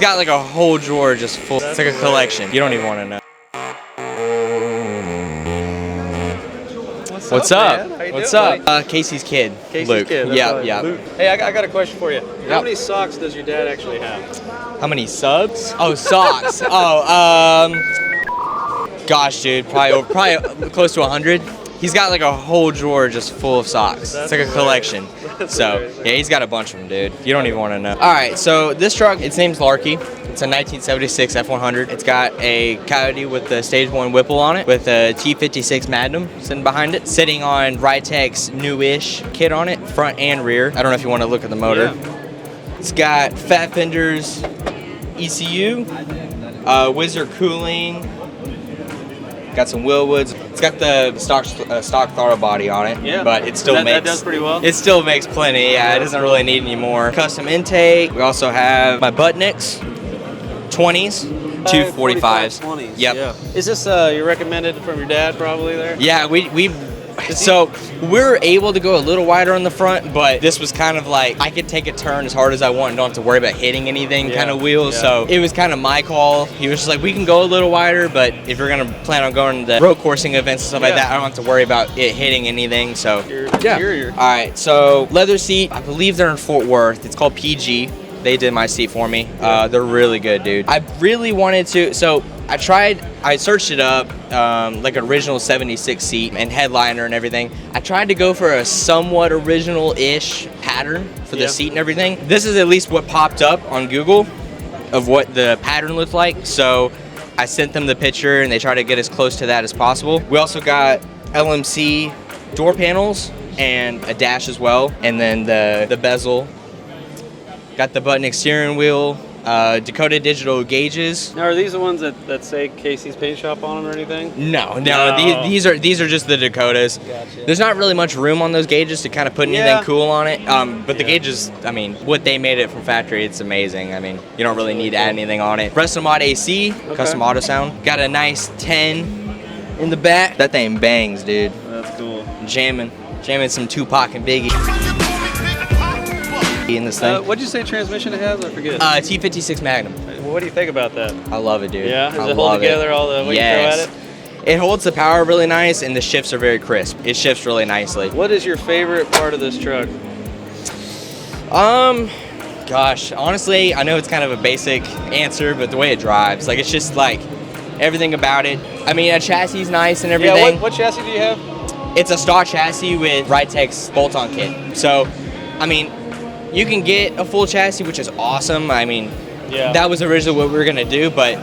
Got like a whole drawer just full. It's like a collection. You don't even want to know. What's up? What's up? Casey's kid. Casey's Luke. kid. Yeah. Luke. Hey, I got a question for you. How many socks does your dad actually have? How many subs? Oh, socks. Gosh, dude, probably close to 100. He's got like a whole drawer just full of socks. It's like a collection. So, yeah, he's got a bunch of them, dude. You don't even want to know. All right, so this truck, its name's Larky. It's a 1976 F100. It's got a Coyote with the Stage 1 Whipple on it, with a T56 Magnum sitting behind it, sitting on Rytek's newish kit on it, front and rear. I don't know if you want to look at the motor. Yeah. It's got Fat Fenders ECU, Wizard cooling. Got some Willwoods. It's got the stock throttle body on it, yeah, but it still that does pretty well. It still makes plenty. Yeah, it doesn't really need any more. Custom intake. We also have my Buttnicks 20s, 245s. 20s. Yep. Yeah. Is this you recommended from your dad probably there? Yeah, so we're able to go a little wider on the front, but this was kind of like I could take a turn as hard as I want and don't have to worry about hitting anything kind of wheels. Yeah. So it was kind of my call. He was just like, we can go a little wider, but if you're gonna plan on going to road coursing events and stuff like that, I don't have to worry about it hitting anything. So Interior. All right, so leather seat. I believe they're in Fort Worth. It's called PG. They did my seat for me. They're really good, dude. I really wanted to, so I searched it up, like original 76 seat and headliner and everything. I tried to go for a somewhat original-ish pattern for the seat and everything. This is at least what popped up on Google of what the pattern looked like. So I sent them the picture and they tried to get as close to that as possible. We also got LMC door panels and a dash as well. And then the bezel. Got the Buttnick steering wheel, Dakota digital gauges. Now, are these the ones that say Casey's Paint Shop on them or anything? No. These are just the Dakotas. Gotcha. There's not really much room on those gauges to kind of put anything cool on it. But the gauges, I mean, what they made it from factory, it's amazing. I mean, you don't really need to add anything on it. Resto Mod AC, custom auto sound. Got a nice 10 in the back. That thing bangs, dude. That's cool. Jamming some Tupac and Biggie in this thing. What'd you say transmission it has? I forget. T56 Magnum. What do you think about that? I love it, dude. Yeah? Does it hold together all the way you throw at it? It holds the power really nice, and the shifts are very crisp. It shifts really nicely. What is your favorite part of this truck? Gosh, honestly, I know it's kind of a basic answer, but the way it drives, like, it's just like everything about it. I mean, a chassis is nice and everything. Yeah, what chassis do you have? It's a stock chassis with Rytek's bolt-on kit. So, I mean, you can get a full chassis, which is awesome. I mean, that was originally what we were gonna do, but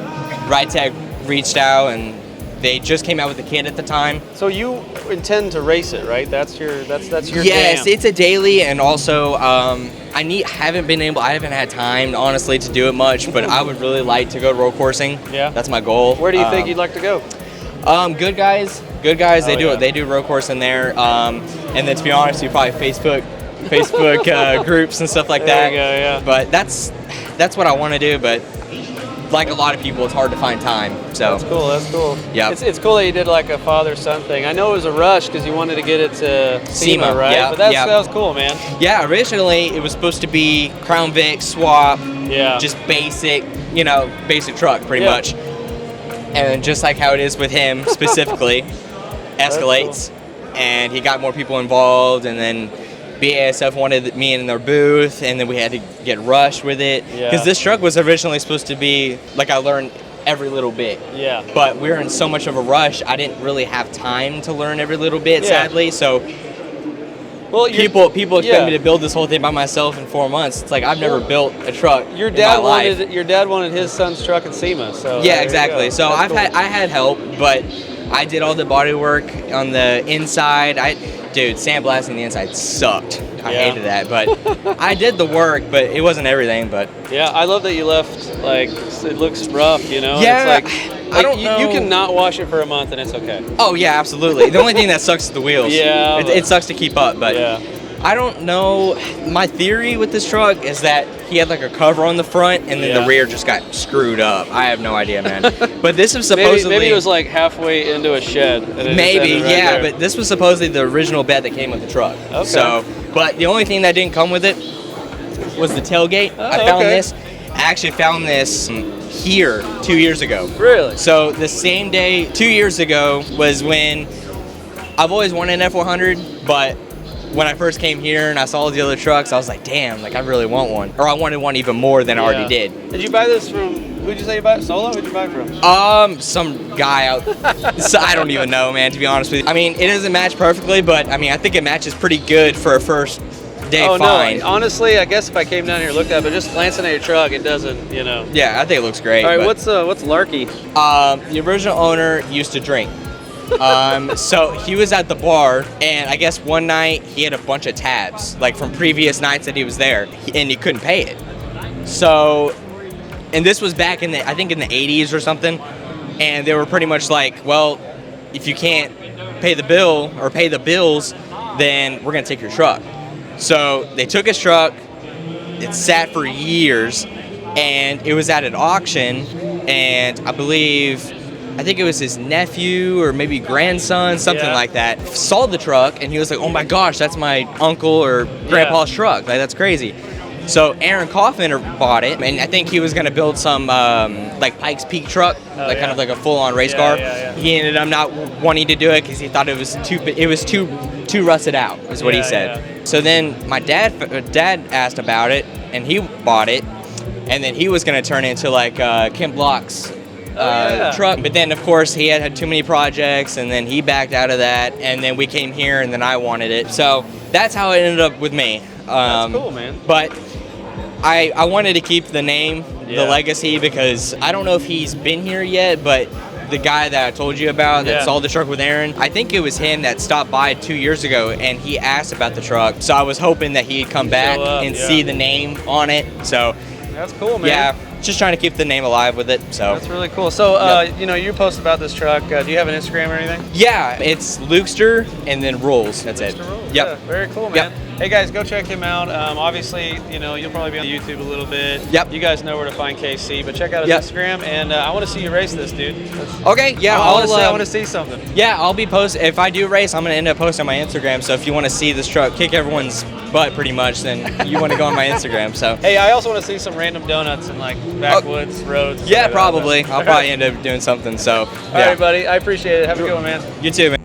Rytek reached out and they just came out with the kit at the time. So you intend to race it, right? That's your Yes, jam. it's a daily, and also I haven't had time honestly to do it much, but I would really like to go road coursing. Yeah, that's my goal. Where do you think you'd like to go? Good guys. They do road coursing there. And then to be honest, you probably Facebook groups and stuff like that. There you go, yeah. But that's what I want to do, but like a lot of people, it's hard to find time. So That's cool. Yeah. It's cool that you did like a father-son thing. I know it was a rush because you wanted to get it to SEMA, right? Yeah, but that was cool, man. Yeah, originally it was supposed to be Crown Vic swap. Yeah. Just basic truck, pretty much. And just like how it is with him specifically, escalates, and he got more people involved, and then BASF wanted me in their booth, and then we had to get rushed with it. Because this truck was originally supposed to be, like, I learned every little bit. Yeah. But we were in so much of a rush, I didn't really have time to learn every little bit, sadly. So people expect me to build this whole thing by myself in 4 months. It's like, I've never built a truck Your dad wanted his son's truck in SEMA, so yeah, exactly. So I had help, but I did all the body work on the inside. Dude, sandblasting the inside sucked. I hated that, but I did the work, but it wasn't everything. But yeah, I love that you left. Like, it looks rough, you know. Yeah, it's like I don't know. You can not wash it for a month and it's okay. Oh yeah, absolutely. The only thing that sucks is the wheels. Yeah, it sucks to keep up, but I don't know. My theory with this truck is that he had like a cover on the front, and then the rear just got screwed up. I have no idea, man. But this was supposedly maybe it was like halfway into a shed. And maybe, but this was supposedly the original bed that came with the truck. Okay. So, but the only thing that didn't come with it was the tailgate. I found this. I actually found this here 2 years ago. Really? So the same day 2 years ago was when I've always wanted an F100, but when I first came here and I saw all the other trucks, I was like, damn, like I really want one. Or I wanted one even more than I already did. Did you buy this from, who'd you say you bought it? Solo? Who'd you buy it from? Some guy out, so I don't even know, man, to be honest with you. I mean, it doesn't match perfectly, but I mean, I think it matches pretty good for a first day find. No, honestly, I guess if I came down here and looked at it, but just glancing at your truck, it doesn't, you know. Yeah, I think it looks great. All right, what's Larky? The original owner used to drink. So he was at the bar, and I guess one night he had a bunch of tabs, like from previous nights that he was there, and he couldn't pay it. So, and this was back in I think in the 80s or something, and they were pretty much like, well, if you can't pay the bill or pay the bills, then we're gonna take your truck. So they took his truck, it sat for years, and it was at an auction, and I think it was his nephew or maybe grandson, something like that, saw the truck and he was like, oh my gosh, that's my uncle or grandpa's truck. Like, that's crazy. So Aaron Kaufman bought it, and I think he was gonna build some like Pikes Peak truck, kind of like a full-on race car. He ended up not wanting to do it because he thought it was too rusted out, is what he said. So then my dad asked about it, and he bought it, and then he was gonna turn it into like Kim Block's truck, but then of course he had too many projects, and then he backed out of that, and then we came here, and then I wanted it. So that's how it ended up with me. That's cool, man. But I wanted to keep the name, the legacy, because I don't know if he's been here yet, but the guy that I told you about that saw the truck with Aaron, I think it was him that stopped by 2 years ago, and he asked about the truck. So I was hoping that he'd come back and see the name on it. So that's cool, man. Yeah. Just trying to keep the name alive with it. So that's really cool. So you know, you post about this truck. Do you have an Instagram or anything? Yeah, it's Lukester and then Rules. That's it. Rules. Yep. Yeah, very cool, man. Hey guys, go check him out. Obviously, you know, you'll probably be on YouTube a little bit. Yep. You guys know where to find KC, but check out his Instagram, and I want to see you race this, dude. Okay. Yeah. I want to see something. Yeah, I'll be posting. If I do race, I'm gonna end up posting on my Instagram. So if you want to see this truck kick everyone's butt, pretty much, then you want to go on my Instagram. So. Hey, I also want to see some random donuts in like backwoods roads. Yeah, probably. I'll probably end up doing something. So. All right, buddy. I appreciate it. Have a good one, man. You too, man.